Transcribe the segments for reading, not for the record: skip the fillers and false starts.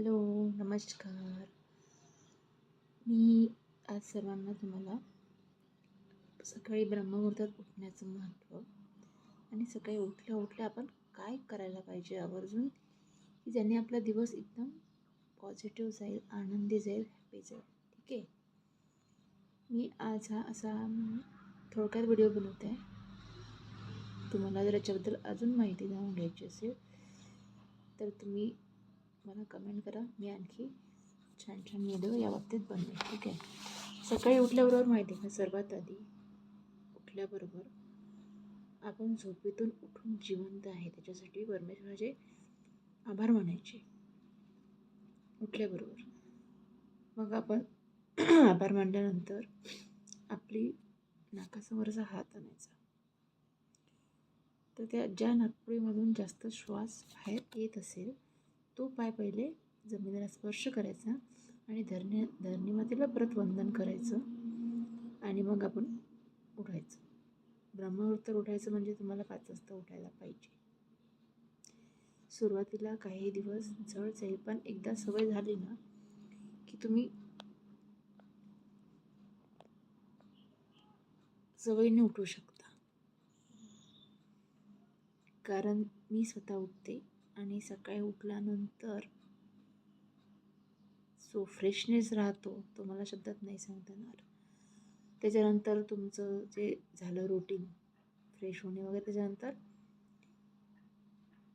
Hello, नमस्कार. मी आज सर्वांना तुम्हाला सकाळी ब्रह्ममुहूर्तात उठण्याचं महत्त्व आणि सकाळी उठल्या उठल्या आपण काय करायला पाहिजे आवर्जून, की ज्याने आपला दिवस एकदम पॉझिटिव्ह जाईल, आनंदी जाईल, हॅपी जाईल. ठीक आहे. मी आज हा असा थोडक्यात व्हिडिओ बनवते आहे. तुम्हाला जर याच्याबद्दल अजून माहिती जाणून घ्यायची असेल तर तुम्ही मला कमेंट करा. मी आणखी छान छान व्हिडिओ या बाबतीत बनवेन. ठीक आहे. सकाळी उठल्याबरोबर माहिती आहे का, सर्वात आधी उठल्याबरोबर आपण झोपेतून उठून जिवंत आहे त्याच्यासाठी परमेश्वराचे आभार मानायचे उठल्याबरोबर. मग आपण आभार मानल्यानंतर आपली नाकासमोरचा हात आणायचा. तर त्या ज्या नाकपुडीमधून जास्त श्वास बाहेर येत असेल तो पाय पहिले जमिनीला स्पर्श करायचा आणि धरणीमातेला परत वंदन करायचं आणि मग आपण उठायचं. ब्रह्ममुहूर्तात उठायचं म्हणजे तुम्हाला 5 वाजता उठायला पाहिजे. सुरुवातीला काही दिवस जड जाईल, पण एकदा सवय झाली ना की तुम्ही सवयीने उठू शकता. कारण मी स्वतः उठते आणि सकाळी उठल्यानंतर जो फ्रेशनेस राहतो तो मला शब्दात नाही सांगता येणार. त्याच्यानंतर तुमचं जे झालं रुटीन फ्रेश होणे वगैरे, त्याच्यानंतर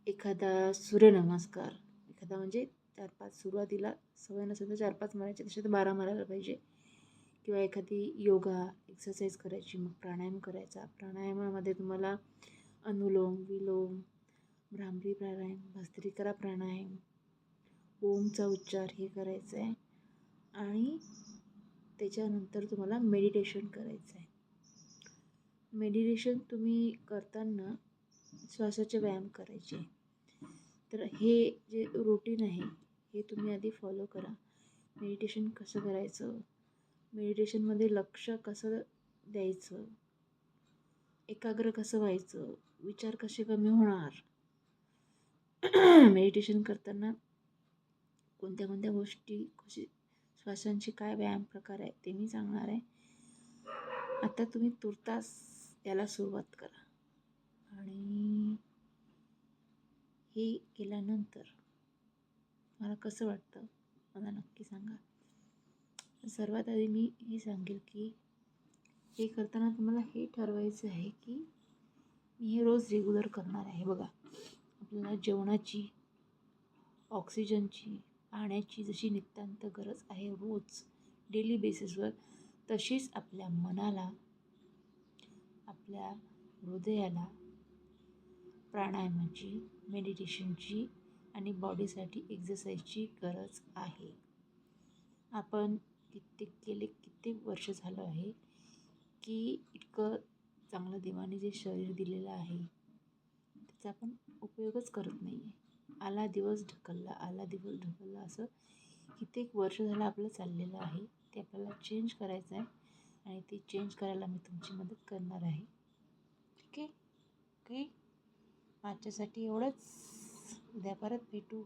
एखादा सूर्यनमस्कार, एखादा म्हणजे 4-5 सुरुवातीला सवय नसेल तर 4-5 मारायचे, तसे तर 12 मारायला पाहिजे. किंवा एखादी योगा एक्सरसाइज करायची, मग प्राणायाम करायचा. प्राणायामामध्ये तुम्हाला अनुलोम विलोम, भ्रामरी प्राणायाम, भस्त्रिका प्राणायाम, ओमचा उच्चार हे करायचं आहे. आणि त्याच्यानंतर तुम्हाला मेडिटेशन करायचं आहे. मेडिटेशन तुम्ही करताना श्वासाचे व्यायाम करायचे. तर हे जे रुटीन आहे हे तुम्ही आधी फॉलो करा. मेडिटेशन कसं करायचं, मेडिटेशनमध्ये लक्ष कसं द्यायचं, एकाग्र कसं व्हायचं, विचार कसे कमी होणार, मेडिटेशन करताना कोणत्या कोणत्या गोष्टी, कशी श्वासांची काय व्यायाम प्रकार आहे ते मी सांगणार आहे. आता तुम्ही तुर्तास याला सुरुवात करा आणि हे केल्यानंतर मला कसं वाटतं मला नक्की सांगा. सर्वात आधी मी हे सांगेल की हे करताना तुम्हाला हे ठरवायचं आहे की मी हे रोज रेग्युलर करणार आहे. बघा, आपल्याला जेवणाची, ऑक्सिजनची, पाण्याची जशी नितांत गरज आहे रोज डेली बेसिसवर, तशीच आपल्या मनाला, आपल्या हृदयाला प्राणायामाची, मेडिटेशनची आणि बॉडीसाठी एक्सरसाइजची गरज आहे. आपण कित्येक वर्ष झालं आहे की इतकं चांगलं देवाने जे शरीर दिलेलं आहे त्याचा आपण उपयोगच करत नाही आहे. आला दिवस ढकलला असं कित्येक वर्ष झालं आपलं चाललेलं आहे. ते आपल्याला चेंज करायचं आहे आणि ते चेंज करायला मी तुमची मदत करणार आहे. ठीक आहे. ओके, आजच्यासाठी एवढंच. उद्या परत भेटू.